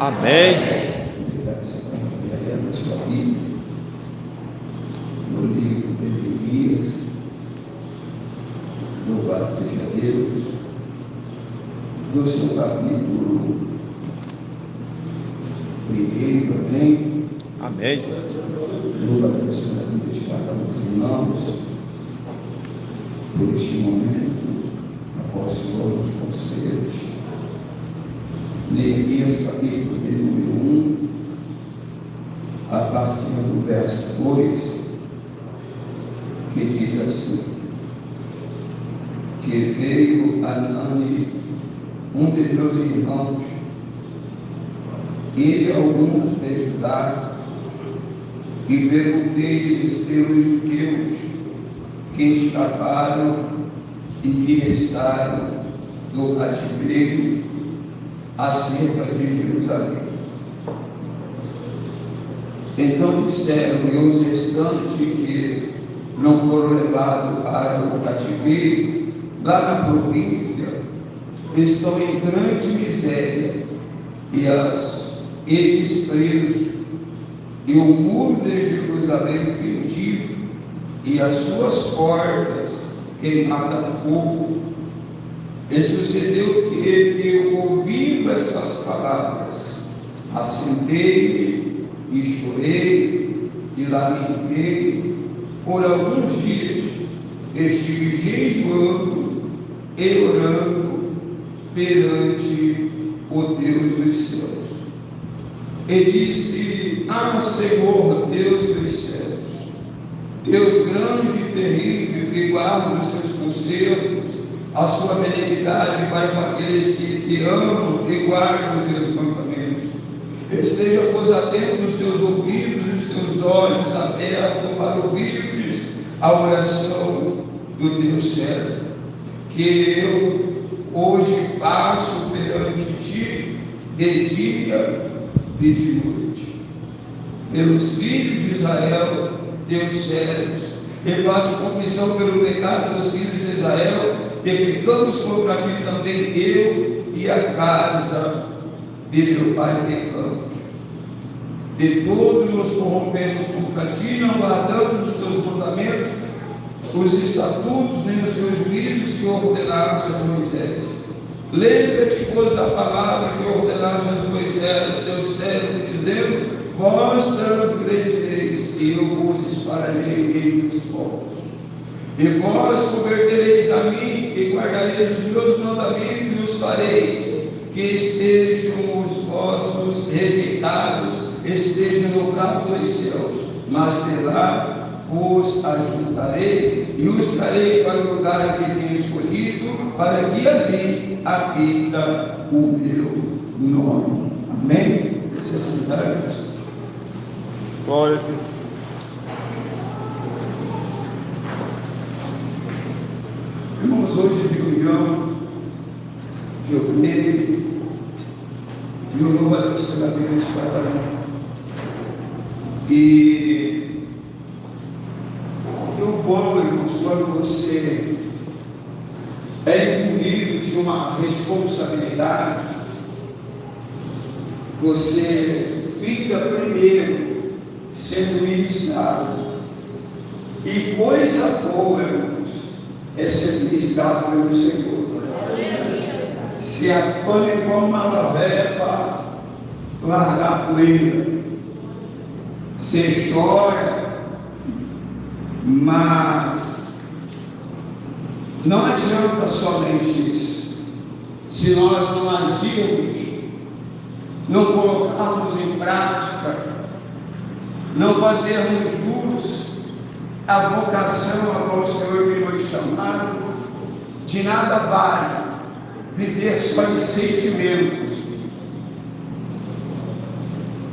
Amém. No livro de Jeremias, louvado seja Deus, do seu capítulo 1, amém? Amém, Jesus. Louva a Deus pela vida de cada um dos irmãos, por este momento, após todos os conselhos. Jeremias, capítulo de número 1, a partir do verso 2, que diz assim: que veio Anani, um de meus irmãos, ele e alguns de Judá, e perguntei-lhes pelos judeus que escaparam e que restaram do cativeiro acerca de Jerusalém. Então disseram, e os restantes que não foram levados para o cativeiro, lá na província, estão em grande miséria, e eles presos, e o muro de Jerusalém fendido, e as suas portas queimadas a fogo. E sucedeu que eu, ouvindo essas palavras, assentei e chorei e lamentei por alguns dias. Estive jejuando e orando perante o Deus dos céus. E disse: Senhor, Deus dos céus, Deus grande e terrível, que guarda os seus conselhos, a sua benignidade para com aqueles que te amam e guardam os teus mandamentos. Esteja, pois, atento nos teus ouvidos e os teus olhos abertos para ouvires a oração do teu servo, que eu hoje faço perante ti, de dia e de noite, pelos filhos de Israel, teus servos, e faço confissão pelo pecado dos filhos de Israel, e pecamos contra ti também, eu e a casa de meu pai pecamos. De todos nos corrompemos contra ti, não guardamos os teus mandamentos, os estatutos, nem os teus juízos que ordenaste a Moisés. Lembra-te, pois, da palavra que ordenaste a Moisés, teu servo, dizendo: vós transgredireis, e eu vos dispararei entre os povos. E vós convertereis a mim, e guardareis os meus mandamentos, e os fareis, que estejam os vossos rejeitados, estejam no cabo dos céus, mas de lá vos ajuntarei, e os trarei para o lugar que tenho escolhido, para que ali habita o meu nome. Amém? Necessidades. Glória a Deus. Irmãos, hoje de reunião, que eu creio, e eu louvo a Deus pela vida de cada um. E o bom, irmãos, quando você é incumbido de uma responsabilidade, você fica primeiro sendo ministrado. E coisa boa, irmãos, é ser ministrado pelo Senhor. Se apanha como uma lavé para largar a poeira. Você chora, mas não adianta somente isso. Se nós não agirmos, não colocarmos em prática, não fazermos jus à vocação a qual o Senhor me foi chamado, de nada vale viver só em sentimentos.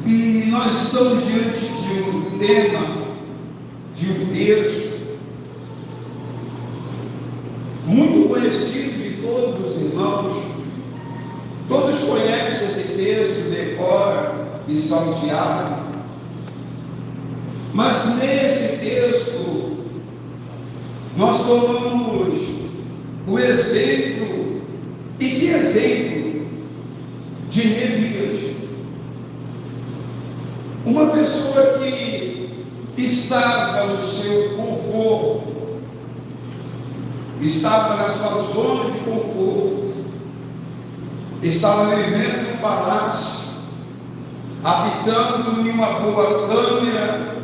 E nós estamos diante de um tema, de um texto muito conhecido de todos os irmãos. Todos conhecem esse texto, decoram e saltearam. Mas nesse texto nós tomamos o exemplo, e que exemplo, de Neemias. uma pessoa que estava no seu conforto, estava na sua zona de conforto, estava vivendo no palácio, habitando em uma boa câmara,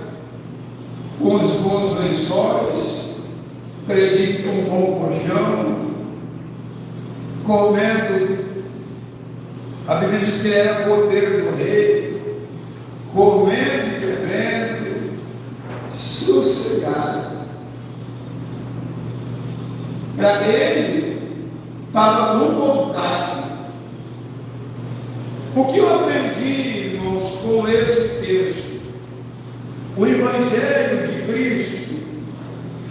com os bons lençóis, acredito um bom colchão, comendo. A Bíblia diz que ele era cordeiro do rei, comendo e bebendo, sossegado. Para ele, estava confortável. O que eu aprendi, irmãos, com esse texto? O Evangelho de Cristo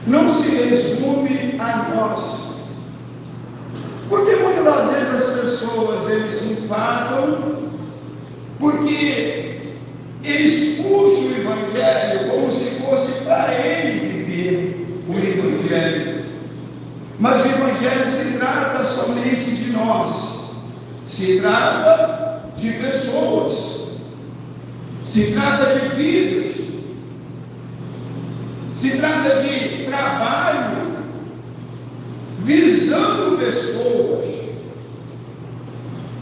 não se resume a nós. Porque muitas das vezes as pessoas, eles se enfadam porque eles puxam o Evangelho como se fosse para ele viver o Evangelho. Mas o Evangelho se trata somente de nós, se trata de pessoas, se trata de vidas, se trata de trabalho, visando pessoas.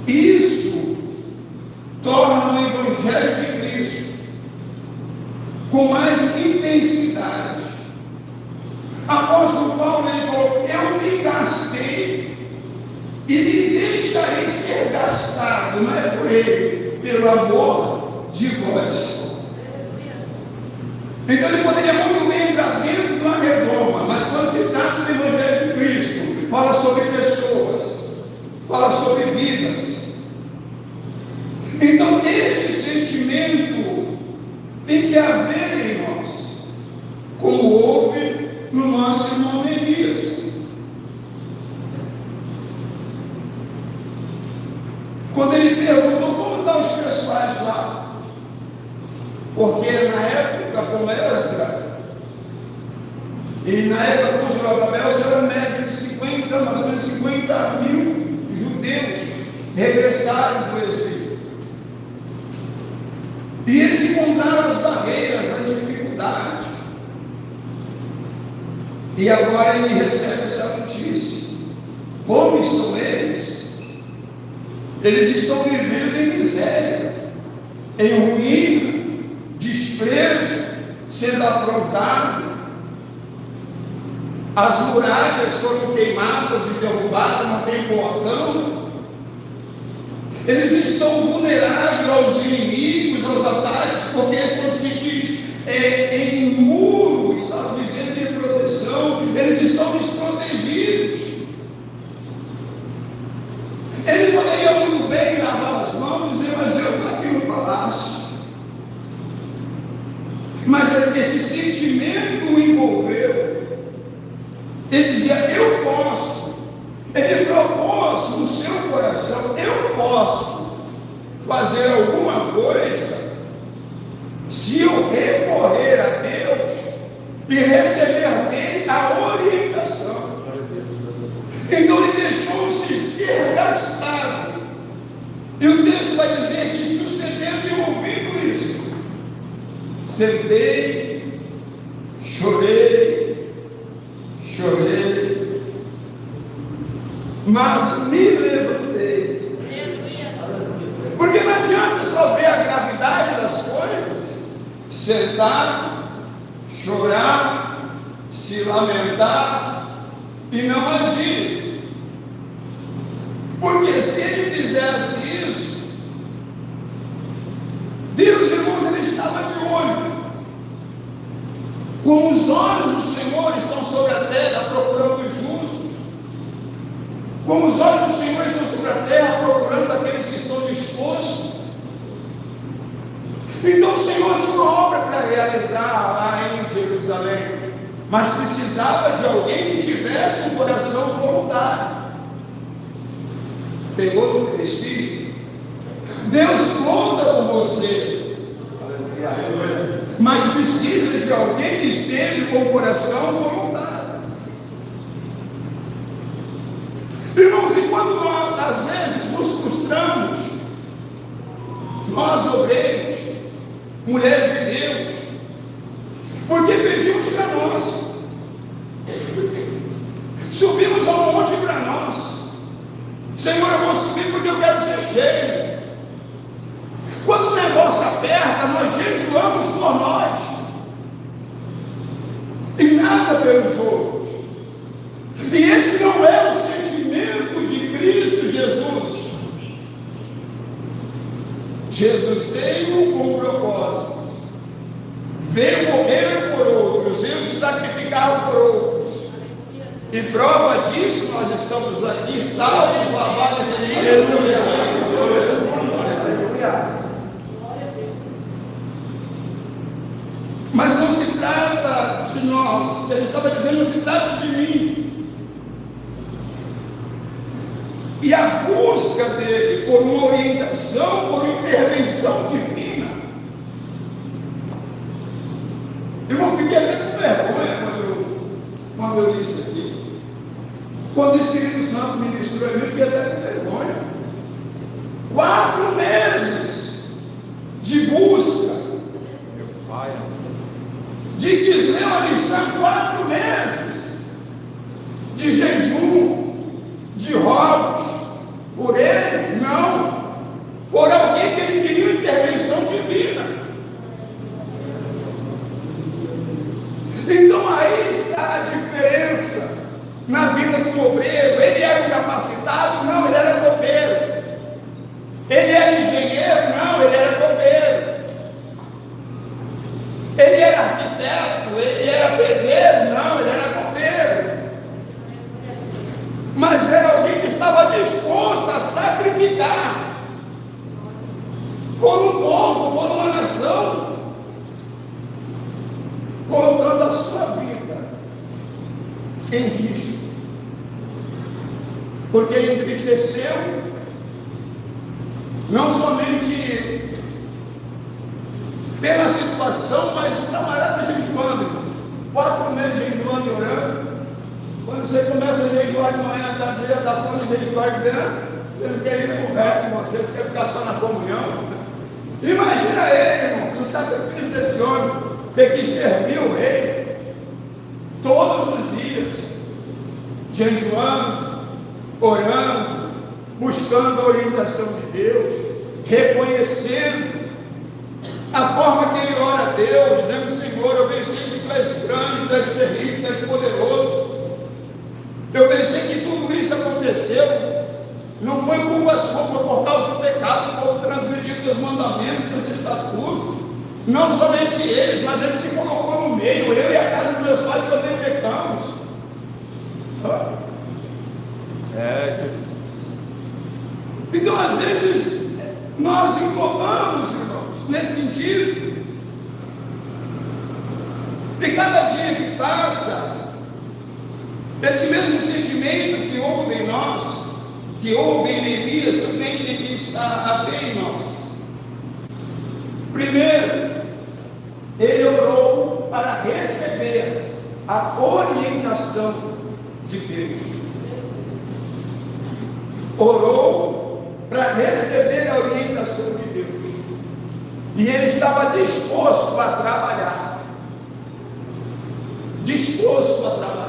Isso torna o Evangelho de Cristo com mais intensidade. Apóstolo Paulo, ele falou: eu me gastei e me deixarei ser gastado, não é por ele, pelo amor de vós. Então ele poderia muito bem entrar dentro de uma redoma, mas quando se trata do Evangelho de Cristo, fala sobre pessoas, fala sobre vidas. Então este sentimento tem que haver em nós, como houve no nosso irmão Neemias. Quando ele perguntou como estão os pessoais lá, porque na época com Esdra e na época com Zorobabel era média de 50, mais ou menos 50 mil judeus regressaram do exílio. E eles encontraram as barreiras, as dificuldades. E agora ele recebe essa notícia. Como estão eles? Eles estão vivendo em miséria, em ruína, desprezo, sendo afrontado. As muralhas foram queimadas e derrubadas, não tem portão. Eles estão vulneráveis aos inimigos, aos ataques, porque quando se diz em muro, está dizendo em proteção, eles estão desprotegidos. Ele poderia muito bem lavar as mãos e dizer: mas eu estou aqui no palácio. Mas esse sentimento o envolveu. Ele dizia: eu posso. Ele propôs no seu coração: eu posso fazer alguma coisa se eu recorrer a Deus e receber dele a orientação. Então ele deixou-se ser gastado. E o texto vai dizer que, sucedendo e ouvindo isso, sentei, chorei, mas me levantei. Porque não adianta só ver a gravidade das coisas, sentar, chorar, se lamentar e não agir. Porque se ele fizesse isso, Deus, irmãos, ele estava de olho. Como os olhos do Senhor estão sobre a terra procurando os justos, como os olhos do Senhor estão sobre a terra procurando aqueles que estão dispostos. Então o Senhor tinha uma obra para realizar lá em Jerusalém, mas precisava de alguém que tivesse um coração voluntário. Pegou no teu espírito? Deus conta com você, mas precisa de alguém que esteja com o coração voluntário. Irmãos, e quando nós às vezes nos frustramos, nós obreiros, mulheres pedimos para nós. Subimos ao monte para nós. Senhor, eu vou subir porque eu quero ser cheio. Quando o negócio aperta, nós jejuamos por nós. E nada pelos outros. E esse não é o sentimento de Cristo Jesus. Jesus veio com propósito. Veio morrer por outros, veio se sacrificar por outros. E prova disso, nós estamos aqui salvos, lavados em Aleluia. Mas não se trata de nós. Ele estava dizendo, não se trata de mim. E a busca dele por uma orientação, por uma intervenção divina. Irmão, fiquei até com vergonha quando eu li isso aqui. Quando o Espírito Santo ministrou a mim, fiquei até com vergonha. 4 meses de busca. Meu pai. De Quisleu a Nissan, 4 meses de jejum, de rolos, por ele, não, por alguém que ele queria uma intervenção divina. Então aí está a diferença na vida do obreiro. Ele era um capacitado? Não, ele era copeiro. Ele era engenheiro? Não, ele era copeiro. Ele era arquiteto? Ele era pedreiro? Não, ele era copeiro. Mas era alguém que estava disposto a sacrificar por um povo, por uma nação, colocando a sua vida em risco, porque ele entristeceu não somente pela situação, mas o camarada jejuando, 4 meses jejuando e orando. Quando você começa a jejuar de manhã, à tarde, já está só no jejuar, você não quer ir conversa com você, você quer ficar só na comunhão. Imagina ele, irmão, o sacrifício desse homem, ter que servir o rei todos os dias, jejuando, orando, buscando a orientação de Deus, reconhecendo a forma que ele ora a Deus, dizendo: Senhor, eu bem sei que tu és grande, tu és terrível, tu és poderoso. Eu bem sei que tudo isso aconteceu, não foi culpa sua, foi por causa do pecado, o povo transgrediu os mandamentos, os estatutos. Não somente eles, mas ele se colocou no meio. Eu e a casa dos meus pais também pecamos. Então, às vezes, nós englobamos, irmãos, nesse sentido. E cada dia que passa, esse mesmo sentimento que houve em nós, que houve em Neemias, também tem que estar a ver em nós. Primeiro, ele orou para receber a orientação de Deus. Orou para receber a orientação de Deus. E ele estava disposto a trabalhar. Disposto a trabalhar.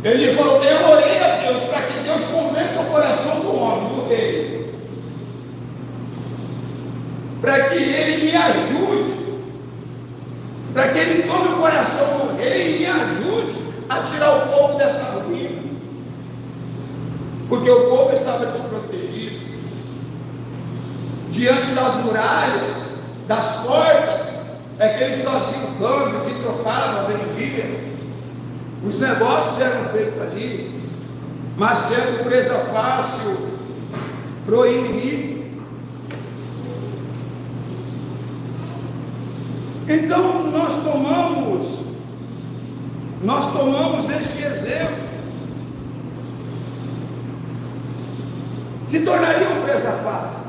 Ele falou: eu orei a Deus para que Deus convença o coração do homem, do rei, para que ele me ajude, para que ele tome o coração do rei e me ajude a tirar o povo dessa ruína, porque o povo estava desprotegido diante das muralhas, das portas. É que eles faziam câmbio, que trocavam, vendiam. Os negócios eram feitos ali, mas sendo presa fácil para o inimigo. Então nós tomamos este exemplo. Se tornariam presa fácil.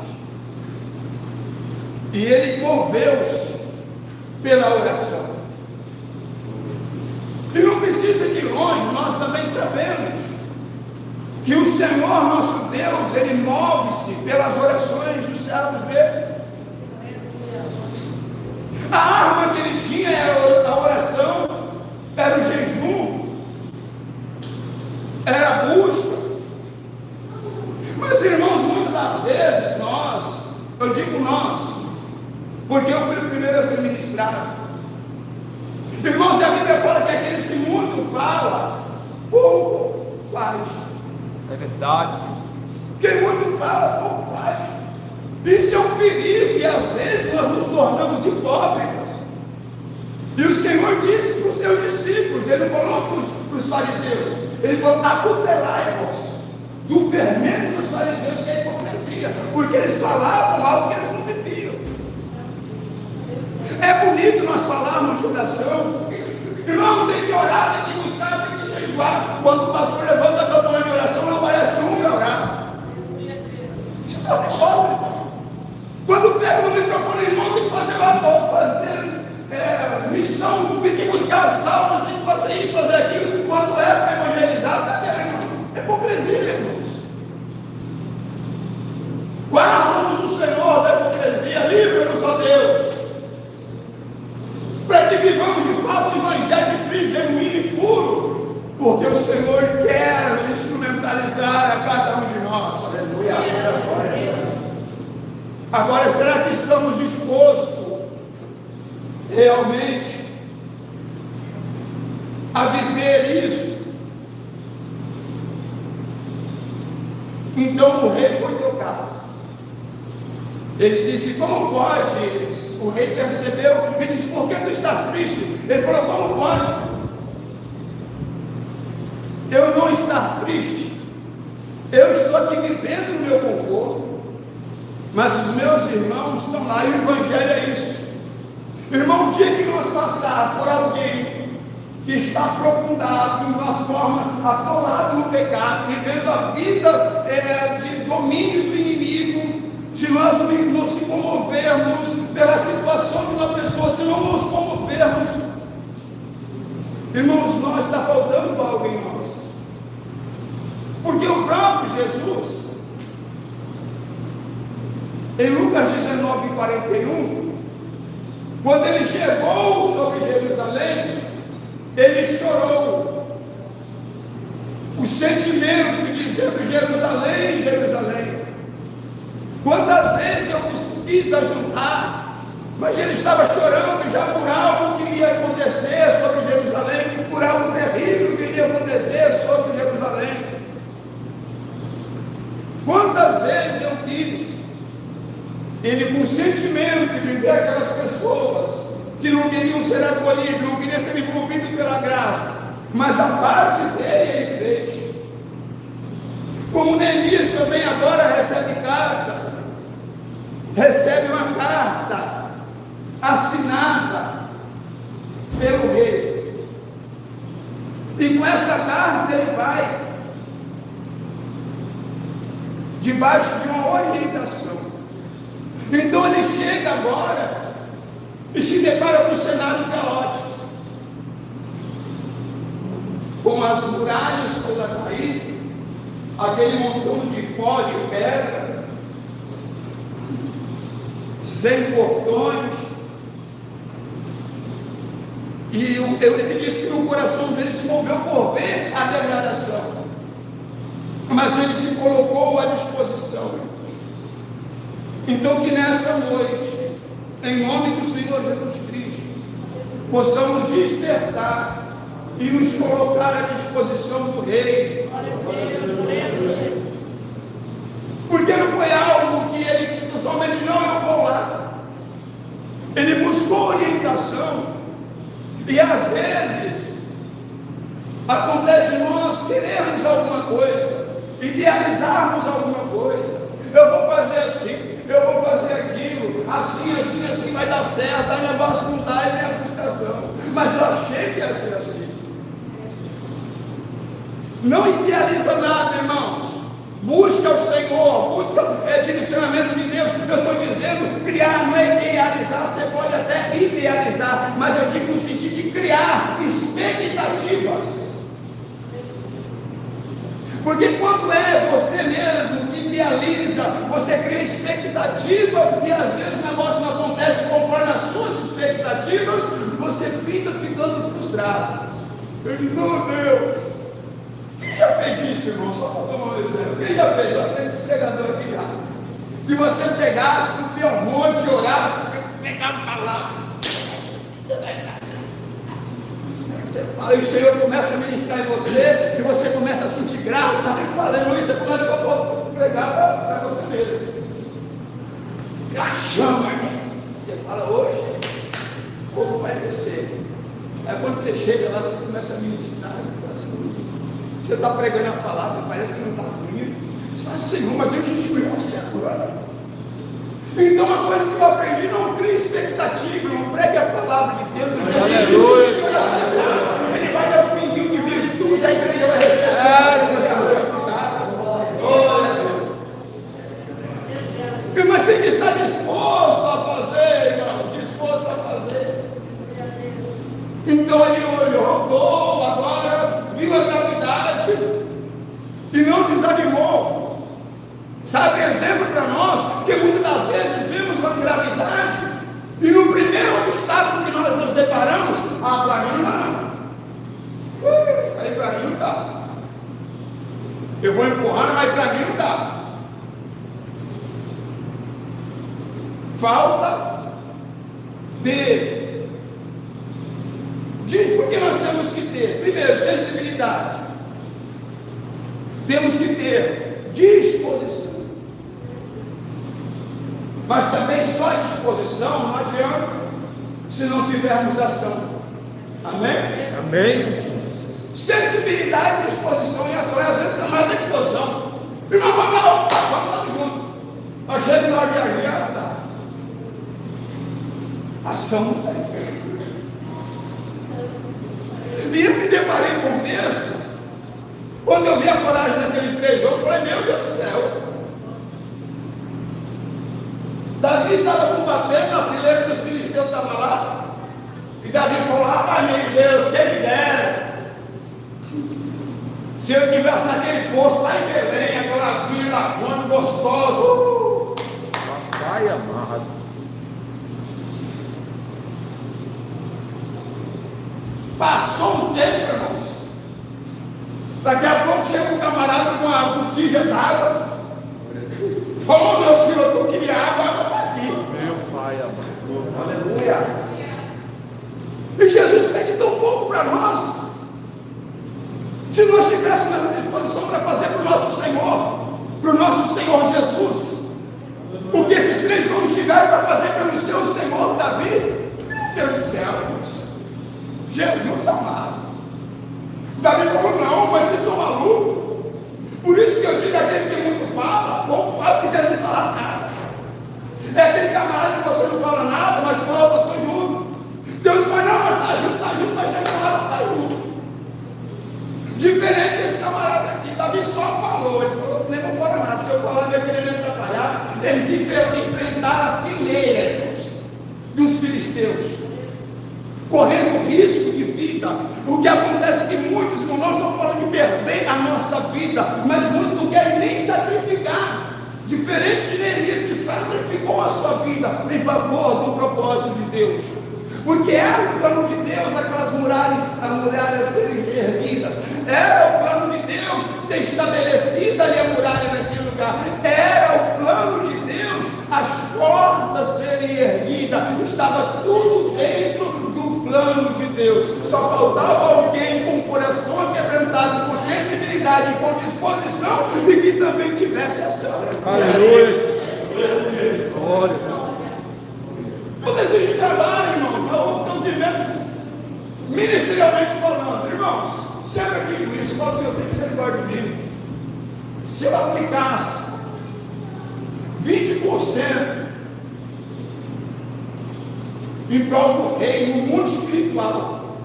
E ele moveu-se pela oração. E não precisa de ir longe, nós também sabemos que o Senhor nosso Deus, ele move-se pelas orações dos servos dele. A arma que ele tinha era Eu digo nós, porque eu fui o primeiro a ser ministrado. Irmãos, a Bíblia fala que aqueles que muito falam, pouco faz. É verdade, Jesus. Quem muito fala, pouco faz. Isso é um perigo e às vezes nós nos tornamos hipócritas. E o Senhor disse para os seus discípulos, Ele falou para os fariseus, Ele falou: acutelai-vos do fermento dos fariseus, que é a hipocrisia, porque eles falavam algo que eles não viviam. É bonito nós falarmos de oração. Irmão, tem que orar, tem que buscar, tem que jejuar. Quando o pastor levanta a campanha de oração, não aparece um para orar. Isso está hipócrita. Quando pega no microfone, irmão, tem que fazer labor, fazer missão, tem que buscar as almas, tem que fazer isso, fazer aquilo. Quando é para evangelizar, cadê, irmão? É hipocrisia, irmãos. Guarda-nos o Senhor da hipocrisia, livra-nos, ó Deus, para que vivamos de fato o evangelho de Cristo genuíno e puro, porque o Senhor quer instrumentalizar a cada um de nós. Agora, será que estamos dispostos realmente a viver isso? Então o rei foi tocado. Ele disse: como pode? O rei percebeu e disse: por que tu estás triste? Ele falou: como pode eu não estar triste? Eu estou aqui vivendo no meu conforto, mas os meus irmãos estão lá, e o evangelho é isso. Irmão, o dia que nós passar por alguém que está aprofundado de uma forma, atolado no pecado, vivendo a vida de domínio do inimigo, se nós não nos comovermos pela situação de uma pessoa, se não nos comovermos, irmãos, nós está faltando algo em nós. Porque o próprio Jesus, em Lucas 19:41, quando ele chegou sobre Jerusalém, ele chorou. O sentimento de dizer: Jerusalém, Jerusalém, quantas vezes eu vos quis ajudar, mas ele estava chorando já por algo que iria acontecer sobre Jerusalém, por algo terrível que iria acontecer sobre Jerusalém. Quantas vezes eu quis, ele com sentimento de ver aquelas pessoas que não queriam ser acolhidos, não queriam ser envolvidos pela graça, mas a parte dele ele fez. Como Neemias também agora recebe uma carta assinada pelo rei, e com essa carta ele vai debaixo de uma orientação. Então ele chega agora e se depara com um cenário caótico, com as muralhas todas caídas, aquele montão de pó de pedra, sem portões, e ele disse que no coração dele se moveu por ver a degradação, mas ele se colocou à disposição. Então que nessa noite, em nome do Senhor Jesus Cristo, possamos despertar e nos colocar à disposição do Rei. Porque não foi algo que ele somente: não, eu vou lá. Ele buscou orientação. E às vezes acontece de nós querermos alguma coisa, idealizarmos alguma coisa. Eu vou fazer assim, eu vou fazer aquilo, assim vai dar certo. Aí o negócio não dá e vem a frustração. Mas eu achei que ia ser assim. Não idealiza nada, irmãos. Busca o Senhor, busca direcionamento de Deus. Eu estou dizendo, criar não é idealizar. Você pode até idealizar, mas eu digo no sentido de criar expectativas. Porque quando é você mesmo que idealiza, você cria expectativa, e às vezes o negócio não acontece conforme as suas expectativas, você fica ficando frustrado. Eu digo: oh Deus, quem já fez isso, irmão? Só para tomar um exemplo. Quem já fez? Lá tem esse pregador aqui já. de você pegar, subir ao monte, orar, pegar a palavra. Você fala, e o Senhor começa a ministrar em você, e você começa a sentir graça, aleluia, você começa a pregar para você mesmo. E a chama, você fala, hoje, o fogo vai descer. Aí quando você chega lá, você começa a ministrar, você está pregando a palavra, parece que não está fluindo. Você fala, Senhor, mas eu jejuei uma semana. Então, uma coisa que eu aprendi, não crie expectativa, não pregue a palavra de Deus. Aleluia. Ele vai dar um pinguinho de virtude, a igreja vai receber. Mas tem que estar disposto a fazer, irmão, disposto a fazer. Então ele rodou, agora viu a gravidade e não desanimou. Sabe, exemplo para nós, que muitas das vezes vemos uma gravidade e no primeiro obstáculo que nós nos deparamos, para mim não. Isso aí para mim não dá. Eu vou empurrar, mas para mim não dá. Falta de. Diz porque nós temos que ter, primeiro, sensibilidade. Temos que ter disposição. Mas também só disposição não adianta se não tivermos ação. Amém? Amém, Jesus. Sensibilidade, disposição e ação. E às vezes não tem disposição. Irmão, vamos lá junto. Nós chegamos na hora de agir, tá. Ação não tem. E eu me deparei com um texto. Quando eu vi a coragem daqueles 3 homens, eu falei, meu Deus do céu. Davi estava combatendo na fileira dos filisteus, estava lá. E Davi falou, meu Deus, quem me dera. Se eu estivesse naquele poço lá em Belém, aquela aguinha da fome gostosa. Papai amado. Passou um tempo, irmãos. Daqui a pouco chega um camarada com uma botija d'água. Falou, meu senhor, tu queria água, a água está aqui. Meu pai amado. Aleluia. E Jesus pede tão pouco para nós. Se nós tivéssemos a disposição para fazer para o nosso Senhor Jesus, o que esses 3 homens tiveram para fazer pelo seu Senhor Davi, meu Deus do céu, irmãos. Jesus amado. Davi falou, não, mas vocês são malucos. Por isso que eu digo, aquele que muito fala, pouco faz, que deve falar nada. É aquele camarada que você não fala nada, mas fala, eu estou junto. Deus fala, não, mas está junto, mas chega lá, está junto. Diferente desse camarada aqui, Davi só falou, ele falou, nem vou falar nada, se eu falar, vai querer me atrapalhar. Eles enfrentaram a fileira, irmãos, dos filisteus, correndo risco de vida. O que acontece é que muitos, irmãos, nós estamos falando de perder a nossa vida, mas muitos não querem nem sacrificar. Diferente de Neemias, que sacrificou a sua vida em favor do propósito de Deus. Porque era o plano de Deus aquelas muralhas serem erguidas. Era o plano de Deus ser estabelecida ali a muralha naquele lugar. Era o plano de Deus as portas serem erguidas. Estava tudo dentro do plano de Deus. Só faltava alguém com o coração aquebrantado, com sensibilidade, com disposição e que também tivesse ação. Aleluia. Glória. O desejo de trabalho, irmãos, estão vivendo ministerialmente falando. Irmãos, sempre digo isso, falo assim, eu tenho misericórdia de mim. Se eu aplicasse 20% em prol do reino, no mundo espiritual,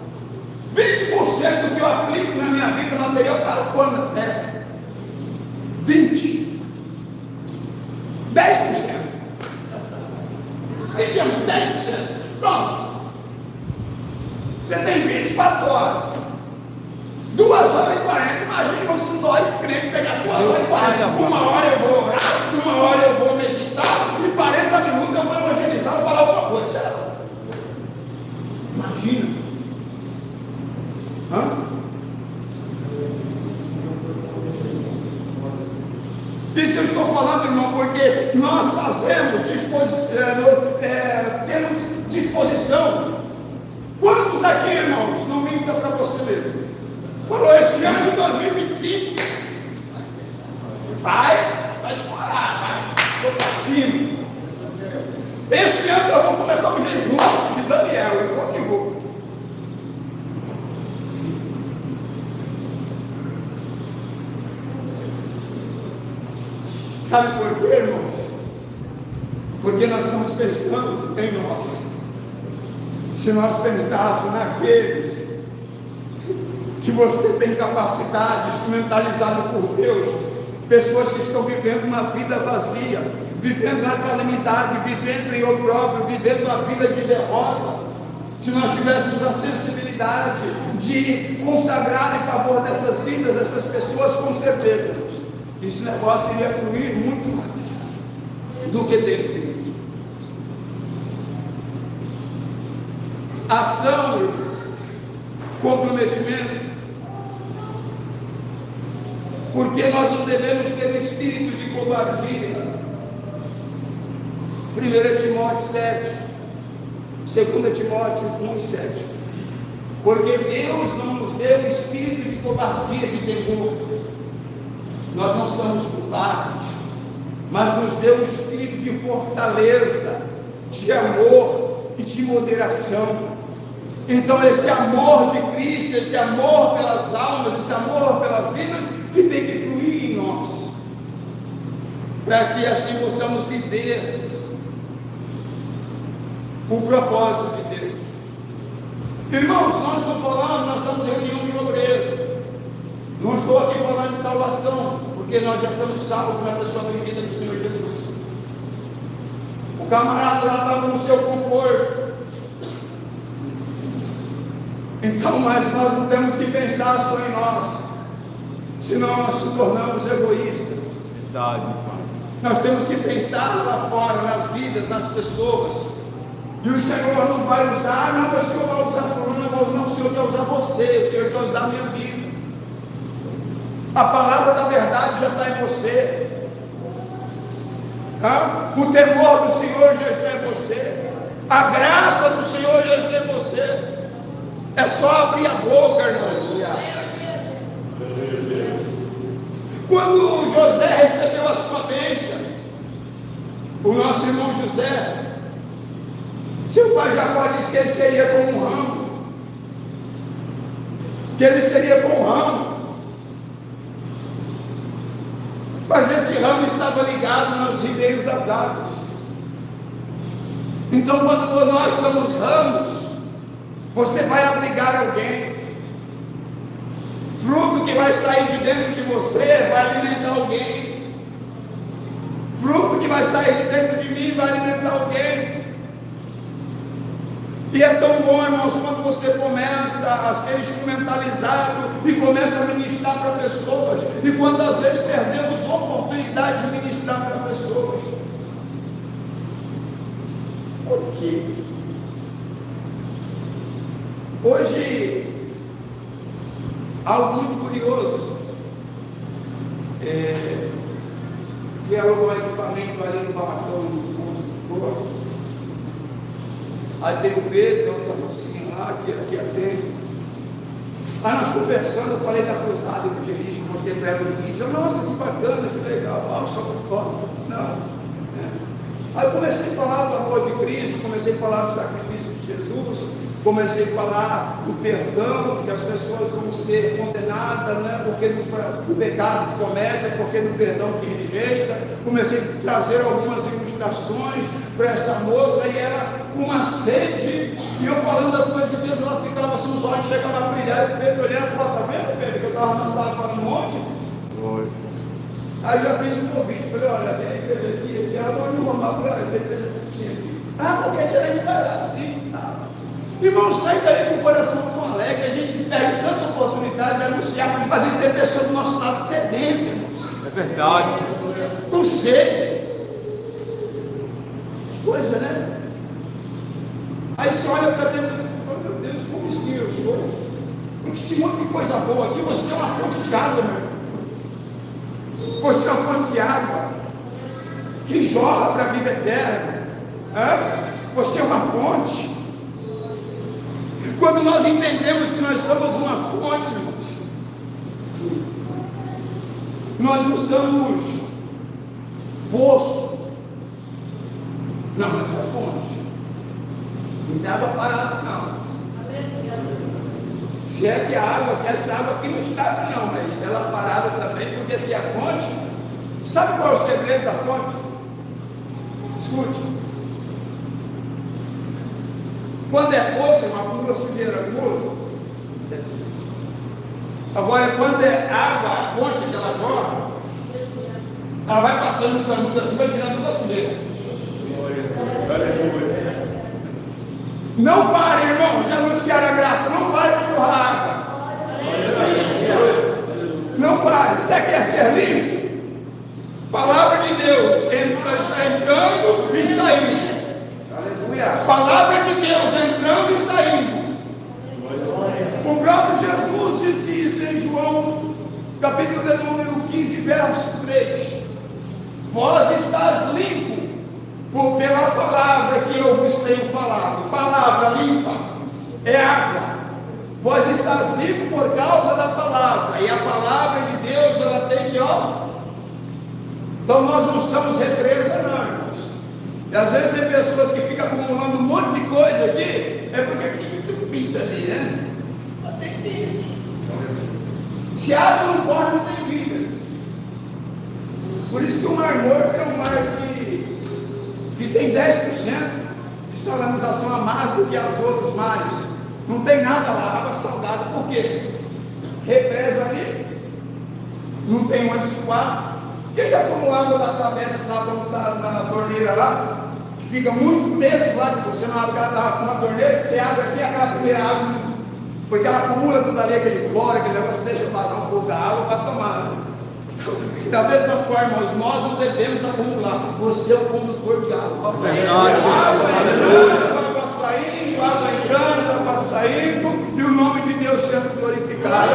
20% do que eu aplico na minha vida material está fora da terra. 20%. 10%. 10%. Pronto. Você tem 24 horas. 2 horas e 40. Imagina se nós crentes pegar 2 horas e 40. 1 hora eu vou orar, 1 hora eu vou meditar, e 40 minutos eu vou evangelizar, vou falar alguma coisa. Será? Imagina. Isso eu estou falando, irmão, porque nós temos disposição. Quantos aqui, irmãos, não minta para você mesmo? Falou, esse ano de 2025 vai estourar, vou para cima. Esse ano eu vou começar um jejum de Daniel, eu vou que vou. Sabe por quê, irmãos? Porque nós estamos pensando em nós. Se nós pensássemos naqueles que você tem capacidade, instrumentalizado por Deus, pessoas que estão vivendo uma vida vazia, vivendo na calamidade, vivendo em opróbrio, vivendo uma vida de derrota. Se nós tivéssemos a sensibilidade de consagrar em favor dessas vidas, dessas pessoas, com certeza, esse negócio iria fluir muito mais do que tem fluído. Ação, comprometimento, porque nós não devemos ter um espírito de covardia. 1 Timóteo 7, 2 Timóteo 1 e 7. Porque Deus não nos deu um espírito de covardia, de temor. Nós não somos covardes, mas nos deu um espírito de fortaleza, de amor e de moderação. Então esse amor de Cristo, esse amor pelas almas, esse amor pelas vidas, que tem que fluir em nós, para que assim possamos viver o propósito de Deus. Irmãos, nós estamos falando, nós estamos em reunião de obreiro. Não estou aqui falando de salvação, porque nós já somos salvos na pessoa bendita do Senhor Jesus. O camarada lá estava no seu conforto. Então, mas nós não temos que pensar só em nós, senão nós nos tornamos egoístas. Verdade, Pai. Nós temos que pensar lá fora, nas vidas, nas pessoas. E o Senhor não vai usar, não, o Senhor vai usar fulano, não, o Senhor vai usar você, o Senhor vai usar a minha vida. A palavra da verdade já está em você. O temor do Senhor já está em você. A graça do Senhor já está em você. É só abrir a boca, irmãos. Quando José recebeu a sua bênção, o nosso irmão José, seu pai Jacó disse que ele seria como um ramo, que ele seria como um ramo, mas esse ramo estava ligado nos ribeiros das águas. Então, quando nós somos ramos, você vai abrigar alguém. Fruto que vai sair de dentro de você vai alimentar alguém. Fruto que vai sair de dentro de mim vai alimentar alguém. E é tão bom, irmãos, quando você começa a ser instrumentalizado e começa a ministrar para pessoas. E quantas vezes perdemos a oportunidade de ministrar para pessoas. Por quê? Hoje, algo muito curioso, fui alugar um equipamento ali no barracão do construtor. Aí tem o Pedro, que é um mocinho lá, que atende. Aí nós conversando, eu falei da cruzada evangelística, mostrei para ela no vídeo. Nossa, que bacana, que legal, só não. Aí eu comecei a falar do amor de Cristo, comecei a falar do sacrifício de Jesus, comecei a falar do perdão, que as pessoas vão ser condenadas, né, porque do pecado que comete, porque do perdão que rejeita. Comecei a trazer algumas ilustrações para essa moça, e ela com uma sede, e eu falando das coisas de Deus, ela ficava assim, os olhos chegavam a brilhar, e o Pedro olhando e falava, tá vendo, Pedro, que eu estava na sala falando um monte? Aí já fiz um convite, falei, olha, tem a igreja aqui, ela não me arrumar para a igreja aqui. Porque a gente vai assim, tá? Irmão, sai daí com o coração tão alegre, a gente perde tanta oportunidade de anunciar, às vezes tem pessoas do nosso lado sedento, irmãos. É verdade. Com sede. Que coisa, né? Aí você olha para dentro e fala, meu Deus, como mesquinho eu sou. Porque se monte de coisa boa aqui, você é uma fonte de água, meu irmão. Você é uma fonte de água que jorra para a vida eterna. Você é uma fonte. Quando nós entendemos que nós somos uma fonte, irmãos, nós não somos poço. Não, mas é fonte. Não tem água parada, não. Se é que a água, essa água aqui não está, não, mas ela parada também, porque se é fonte, sabe qual é o segredo da fonte? Escute. Quando é poço, acumula sujeira, acumula. Agora, quando é água, a fonte que ela jorra, ela vai passando no caminho da cima, tirando toda a sujeira. Não pare, irmão, de anunciar a graça. Não pare de jorrar água. Não pare. Você quer ser limpo? Palavra de Deus está entrando e saindo. Palavra de Deus entrando e saindo. O próprio Jesus disse isso em João, capítulo de número 15, verso 3. Vós estás limpo pela palavra que eu vos tenho falado. Palavra limpa é água. Vós estás limpo por causa da palavra. E a palavra de Deus, ela tem que, Então nós não somos represa, não, irmãos. E às vezes tem pessoas que ficam acumulando um monte de coisa aqui, é porque fica entupida ali, né? Não tem vida. Se a água não corre, não tem vida. Por isso que o Mar Morto é um mar que tem 10% de salinização a mais do que as outros mares. Não tem nada lá, água salgada. Por quê? Represa ali, não tem onde escoar. Quem já tomou água da Sabesp lá na torneira lá? Que fica muito meses lá, que você não abre uma torneira, você abre assim aquela primeira água, porque ela acumula tudo ali, aquele cloro, aquele negócio, deixa vazar um pouco da água para tomar. Da mesma forma, irmãos, nós não devemos acumular. Você é o condutor de água. Água entrando, água saindo, água entrando, água saindo, e o nome de Deus sendo glorificado.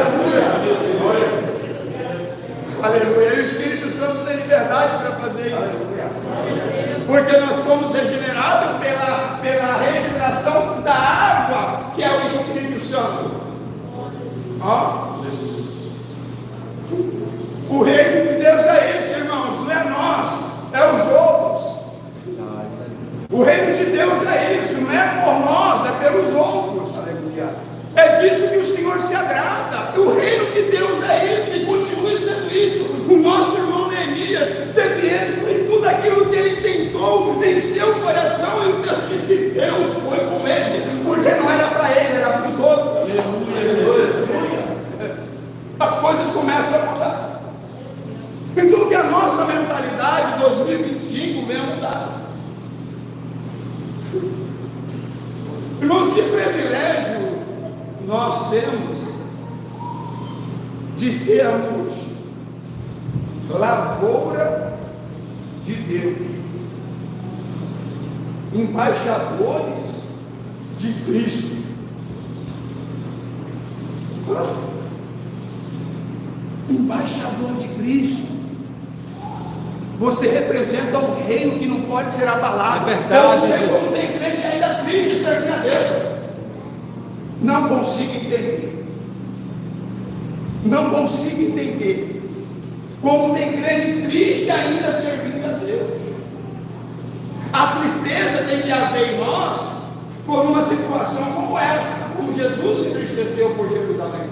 Aleluia. E o Espírito Santo tem liberdade para fazer isso. Porque nós fomos regenerados pela regeneração da água, que é o Espírito Santo. O reino de Deus é isso, irmãos, não é nós, é os outros. O reino de Deus é isso, não é por nós, é pelos outros. É disso que o Senhor se agrada. O reino de Deus é isso e continua sendo isso. O nosso irmão Neemias teve êxito em tudo aquilo que ele tentou em seu coração, e o texto diz que Deus foi com ele, porque não era para ele, era para os outros. As coisas começam a mudar. Então que a nossa mentalidade 2025 venha mudar. Irmãos, que privilégio nós temos de sermos lavoura de Deus, embaixadores de Cristo. Embaixador de Cristo. Você representa um reino que não pode ser abalado. É verdade. Você não tem crente ainda triste servindo a Deus. Não consigo entender. Não consigo entender como tem crente triste ainda servindo a Deus. A tristeza tem que haver em nós por uma situação como essa, como Jesus se entristeceu por Jerusalém.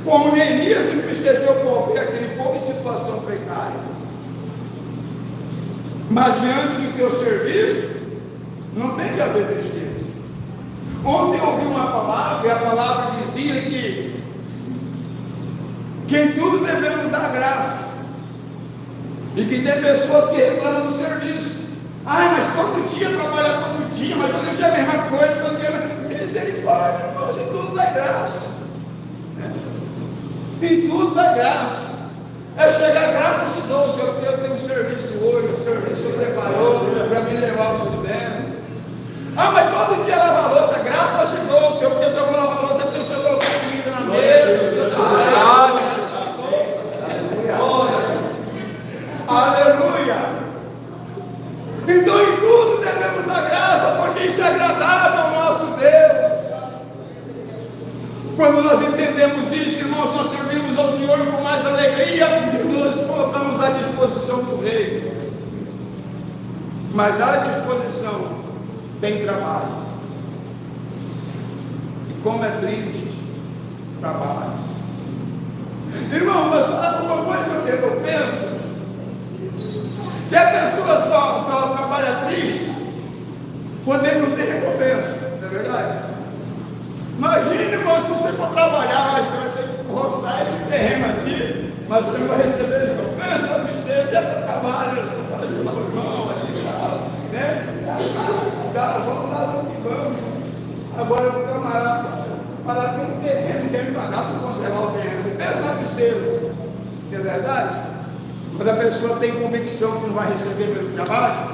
Como Neemias se entristeceu por ver aquele povo em situação precária. Mas diante do teu serviço, não tem que haver tristeza. Ontem eu ouvi uma palavra, e a palavra dizia que em tudo devemos dar graça. E que tem pessoas que reclamam do serviço. Mas todo dia trabalha todo dia, mas todo dia é a mesma coisa, todo dia misericórdia, irmãos, em tudo dá graça. Em tudo dá graça. É chegar, graças te dou, Senhor, porque eu tenho um serviço hoje, o serviço preparou para me levar ao sustento. Mas todo dia lava a louça, graças te dou, Senhor, porque se eu vou lavar a louça, porque o Senhor colocou comida na mesa, o Senhor Quando nós entendemos isso, irmãos, nós servimos ao Senhor com mais alegria e nos colocamos à disposição do Rei. Mas à disposição tem trabalho. E como é triste trabalho. Irmão, mas uma coisa que eu penso, que a pessoa só trabalha triste quando ele não tem recompensa, não é verdade? Imagine, irmão, se você for trabalhar, você vai ter que roçar esse terreno aqui, mas você não vai receber recompensa, a tristeza é para trabalho, irmão, ali, né? Vamos lá, vamos. Agora o camarada tem um terreno, quer me pagar para conservar o terreno. Pensa na tristeza, não é verdade? Quando a pessoa tem convicção que não vai receber pelo trabalho,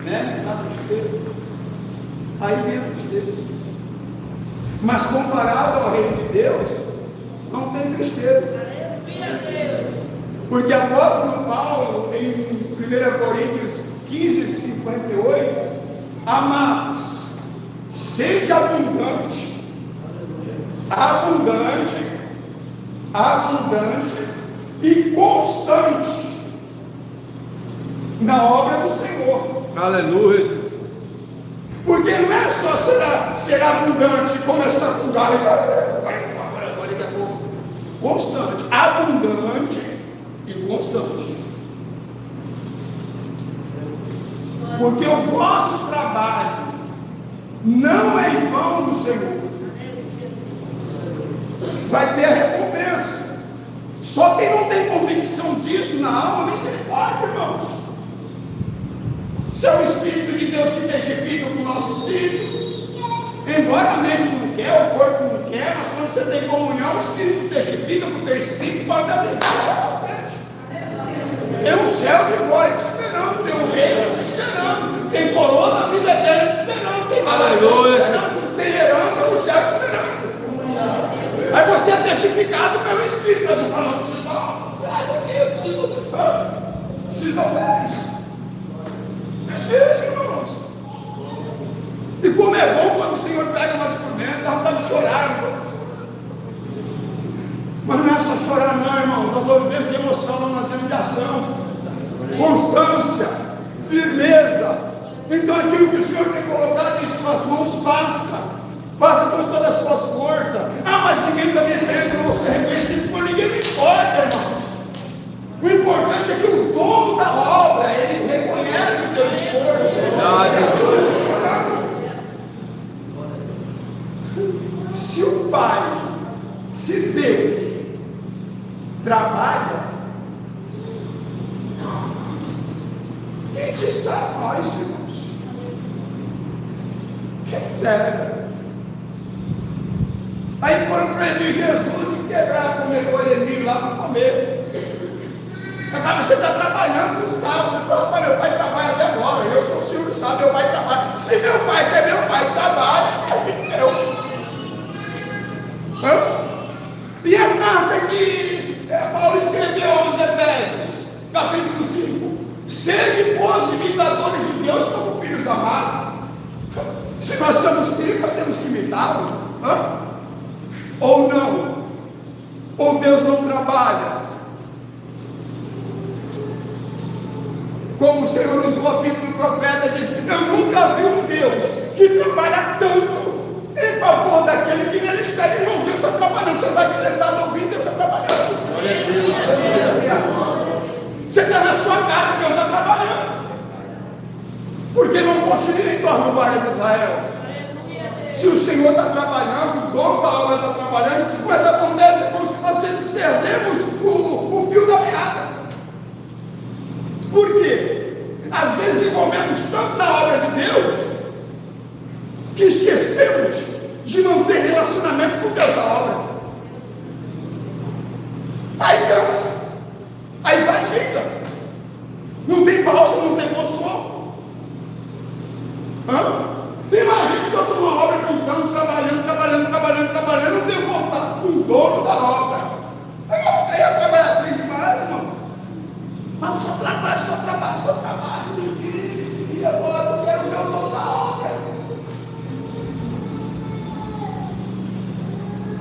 né? Na tristeza. Aí vem a tristeza. Mas comparado ao reino de Deus, não tem tristeza. Porque o apóstolo Paulo, em 1 Coríntios 15, 58, amados, sede abundante e constante na obra do Senhor. Aleluia, Jesus. Porque não é só ser abundante e começar com gás, agora daqui a pouco. Constante, abundante e constante. Porque o vosso trabalho não é em vão no Senhor. Vai ter a recompensa. Só quem não tem convicção disso na alma, misericórdia, irmãos. Se é o Espírito de Deus que testifica com o nosso Espírito, embora a mente não quer, o corpo não quer, mas quando você tem comunhão, o Espírito testifica com o teu Espírito, fala da mente. Tem um céu de glória te esperando, tem um reino te esperando, tem coroa da vida eterna te esperando, tem aleluia, tem herança no céu te esperando. Aí você é testificado pelo Espírito, você fala, não precisa, eu preciso ouvir isso. Precisa, irmãos. E como é bom quando o Senhor pega nós por dentro, dá vontade de chorar, irmãos. Mas não é só chorar, não, irmãos. Nós vamos vivendo de emoção, nós temos de ação, constância, firmeza. Então, aquilo que o Senhor tem colocado em suas mãos, faça com todas as suas forças. Ah, mas ninguém está me vendo, eu vou ser reconhecido por ninguém, não importa, irmãos. O importante é que o dono da obra, ele reconhece o teu esforço. Se o Pai, se Deus trabalha, quem te sabe nós, irmãos? Quem dera. Aí foram prender Jesus e quebrar, comer coelhinho lá para comer. Mas você está trabalhando, não sabe? Ele falou, meu pai trabalha até agora. Eu sou o Silvio, sabe? Meu pai trabalha. Se meu pai quer, meu pai trabalha. E a carta que Paulo escreveu aos Efésios, capítulo 5: sede bons imitadores de Deus como filhos amados. Se nós somos filhos, nós temos que imitá-lo. Ou não? Ou Deus não trabalha? Como o Senhor usou a vida do profeta, disse: eu nunca vi um Deus que trabalha tanto em favor daquele que nele está. Irmão, Deus está trabalhando. Você está aqui sentado ouvindo, Deus está trabalhando. Glória a Deus. Você está na sua casa, Deus está trabalhando. Porque não construir em torno do guarda de Israel. Se o Senhor está trabalhando, o dono da obra está trabalhando, mas acontece que às vezes perdemos o fio da meada. Por quê? Às vezes envolvemos tanto na obra de Deus que esquecemos de manter relacionamento com Deus da obra. Aí cansa, aí fadiga, não tem bálsamo, não tem consolo. Imagina se eu estou numa obra cristã, trabalhando, não tenho contato com o dono da obra. Aí eu fiquei a trabalhar triste demais, irmão. Mas só trabalho. E agora eu quero ver o dono da obra.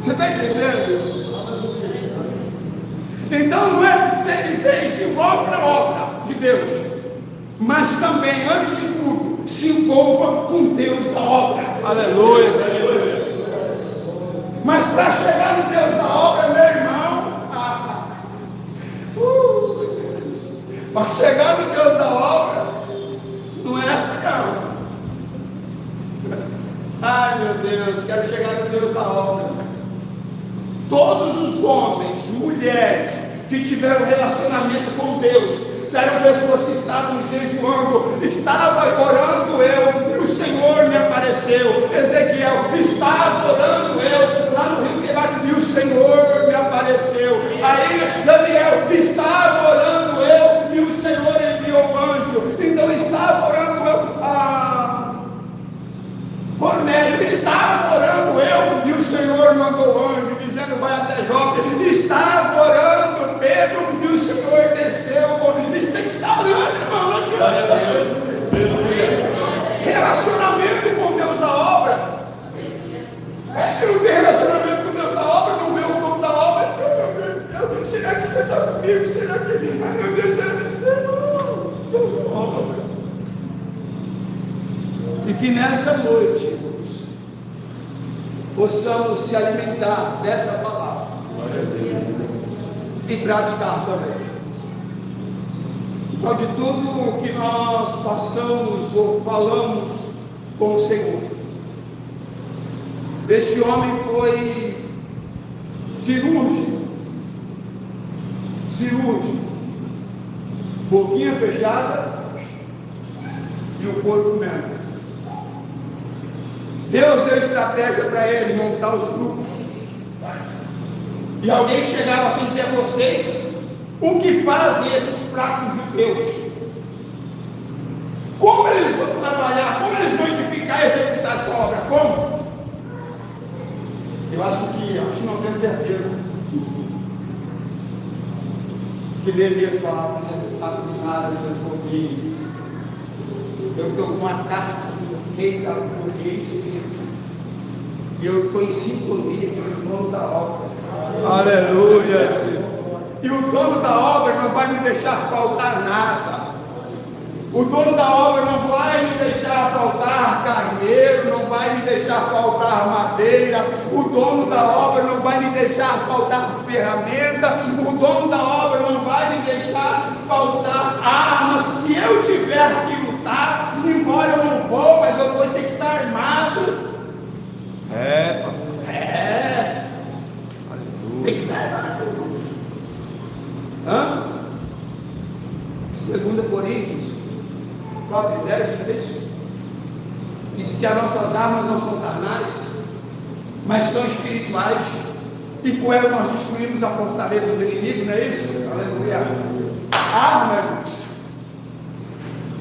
Você está entendendo? Então não é, você se envolve na obra de Deus, mas também, antes de tudo, se envolva com Deus da obra. Aleluia, aleluia. Mas para chegar no Deus da obra, meu irmão, para chegar no Deus da obra, não é assim não. Ai meu Deus, quero chegar no Deus da obra. Todos os homens, mulheres que tiveram relacionamento com Deus, eram pessoas que estavam jejuando, estava orando eu, e o Senhor me apareceu. Ezequiel, estava orando eu, lá no Rio Queimado, e o Senhor me apareceu. Aí Daniel, estava orando eu, e o Senhor enviou o anjo. Então estava orando eu, Cornélio, estava orando eu, e o Senhor mandou o anjo, dizendo, vai até Jope. Estava orando Pedro, e o Senhor desceu. Isso tem que estar orando, irmão, não adianta. Relacionamento com Deus da obra. Se não tem relacionamento com Deus da obra, não vê o dono da obra, meu Deus do céu, será que você está comigo? Será que, ai meu Deus, será que, irmão, Deus da obra. E que nessa noite, irmãos, possamos se alimentar dessa palavra e praticar também. Só de tudo que nós passamos ou falamos com o Senhor. Este homem foi cirúrgico, boquinha fechada e o corpo mesmo. Deus deu estratégia para ele montar os grupos. E alguém chegava assim e dizia: vocês, o que fazem esses fracos judeus? Como eles vão trabalhar? Como eles vão edificar e executar essa obra? Como? Eu acho não tenho certeza. Que Neemias falava: você não sabe de nada, seu pouquinho. Eu estou com uma carta do rei escrito. E eu estou em sintonia com o dono da obra. Aleluia. E o dono da obra não vai me deixar faltar nada. O dono da obra não vai me deixar faltar carneiro, não vai me deixar faltar madeira. O dono da obra não vai me deixar faltar ferramenta. O dono da obra não vai me deixar faltar armas. Se eu tiver que lutar, embora eu não vou, mas eu vou ter que estar armado. Tem que estar armado. 2 Coríntios 4:10 diz isso. E diz que as nossas armas não são carnais, mas são espirituais, e com elas nós destruímos a fortaleza do inimigo, não é isso? Aleluia. Arma, irmãos.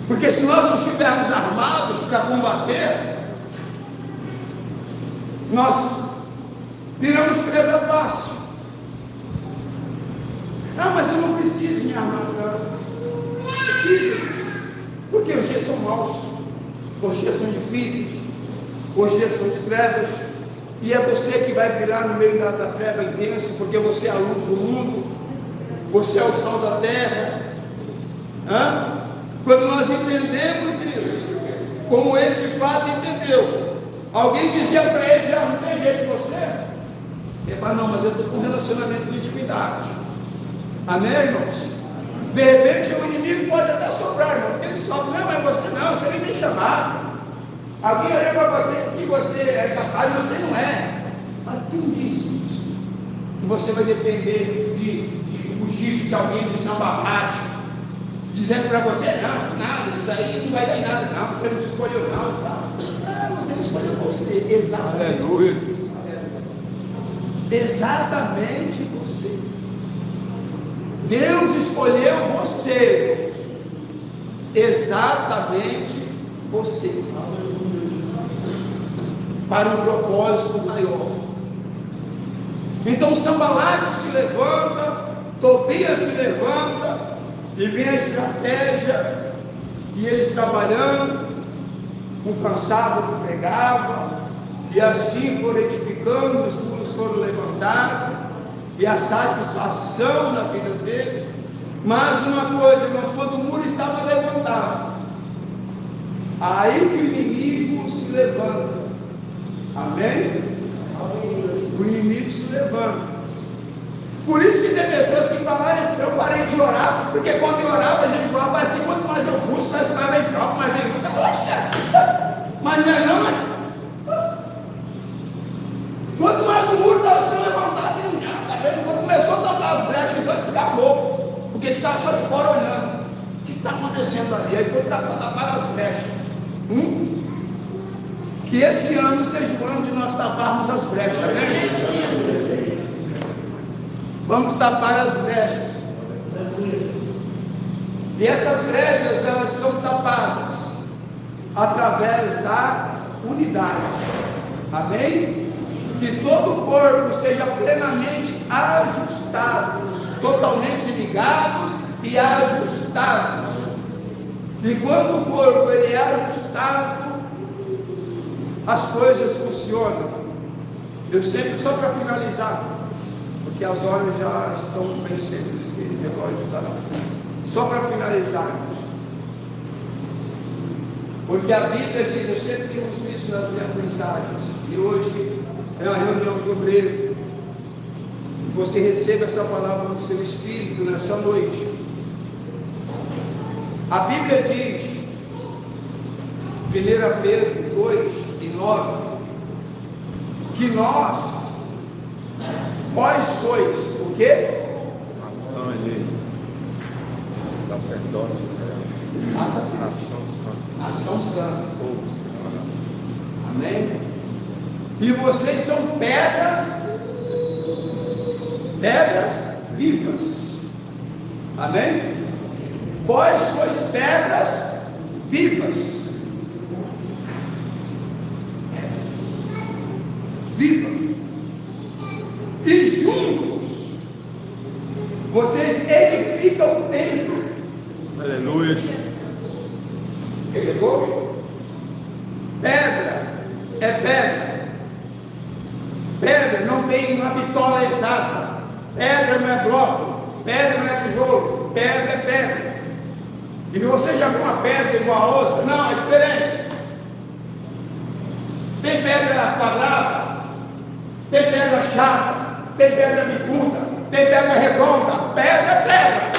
Porque se nós não estivermos armados para combater, nós viramos presa fácil. Mas eu não preciso me armar, não. Precisa. Porque os dias são maus, os dias são difíceis, os dias são de trevas, e é você que vai brilhar no meio da treva intensa, porque você é a luz do mundo, você é o sal da terra. Quando nós entendemos isso, como ele de fato entendeu, alguém dizia para ele: já não tem jeito de você. Ele fala: não, mas eu estou com um relacionamento de intimidade. Amém, irmãos? De repente o inimigo pode até soprar, irmão, porque ele sopra: não, é você não, você nem tem chamado. Alguém olha para você e diz que você é capaz, mas você não é. Mas quem disse isso? Que você vai depender de buchicho de alguém de samba rádio, dizendo para você: não, nada, isso aí não vai dar em nada, não, ele não escolheu não, tá? Não, ele escolheu você, exatamente. Aleluia. Exatamente você. Deus escolheu você, exatamente você, para um propósito maior. Então Sambalate se levanta, Tobias se levanta, e vem a estratégia, e eles trabalhando, com o cansado que pegava, e assim foram edificando os muros muros foram levantados, e a satisfação na vida deles. Mas uma coisa, irmãos, quando o muro estava levantado, aí que o inimigo se levanta. Amém? O inimigo se levanta. Por isso que tem pessoas que falaram, eu parei de orar, porque quando eu orava, a gente orava, parece que quanto mais eu busco, parece que mais vem prova, mais vem luta. Lógico, mas não é não, né? Quanto mais o muro estava sendo levantado, tá vendo? Quando começou a tapar as brechas, então isso acabou, porque você estava só de fora olhando. O que está acontecendo ali? Aí foi para tapar as brechas. Que esse ano seja o ano de nós taparmos as brechas, né? Vamos tapar as brechas. E essas brechas, elas são tapadas através da unidade. Amém? Que todo o corpo seja plenamente ajustados, totalmente ligados e ajustados. E quando o corpo ele é ajustado, as coisas funcionam. Eu sempre, só para finalizar, porque as horas já estão vencendo, esse relógio está lá. Só para finalizar, porque a Bíblia diz, eu sempre temos visto nas minhas mensagens, e hoje é uma reunião de obreiro, você recebe essa palavra no seu espírito nessa noite. A Bíblia diz, 1 Pedro 2 e 9, que vós sois o quê? Nação eleita, sacerdócio real, nação santa, povo separado. Amém? E vocês são pedras vivas. Amém? Vós sois pedras vivas. Viva. E juntos vocês edificam o templo. Aleluia, Jesus. Pegou? Pedra é pedra. Pedra não tem uma bitola exata. Pedra não é bloco. Pedra não é tijolo. Pedra é pedra. E você já viu uma pedra igual a outra? Não, é diferente. Tem pedra quadrada, tem pedra chata, tem pedra bicuda, tem pedra redonda. Pedra é pedra.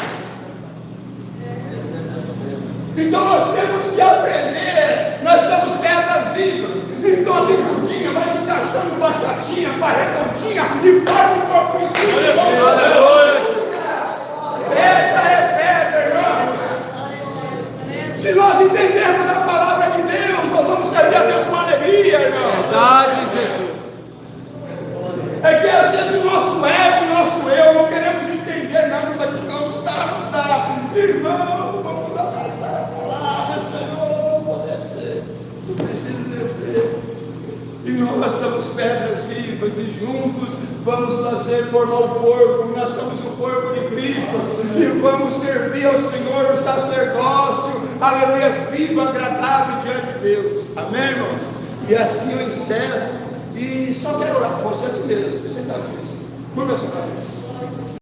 Então nós temos que aprender, nós somos pedras vivas. Então a bicudinha vai se encaixando com a chatinha, com a redondinha e forma um corpo inteiro. Pedra é pedra, irmãos. Se nós entendermos a palavra de Deus, nós vamos servir a Deus com alegria, irmão. Verdade, Jesus. É que às vezes o nosso ego, o nosso eu, não queremos entender, não, isso aqui não dá. Irmão, vamos abraçar a palavra, Senhor, eu vou descer, eu preciso descer. E nós somos pedras vivas e juntos vamos formar o corpo, nós somos o corpo de Cristo e vamos servir ao Senhor o sacerdócio, aleluia, vivo, agradável diante de Deus. Amém, irmãos? E assim eu encerro e só quero orar por você assim mesmo, você está vendo? Curva a sua cabeça.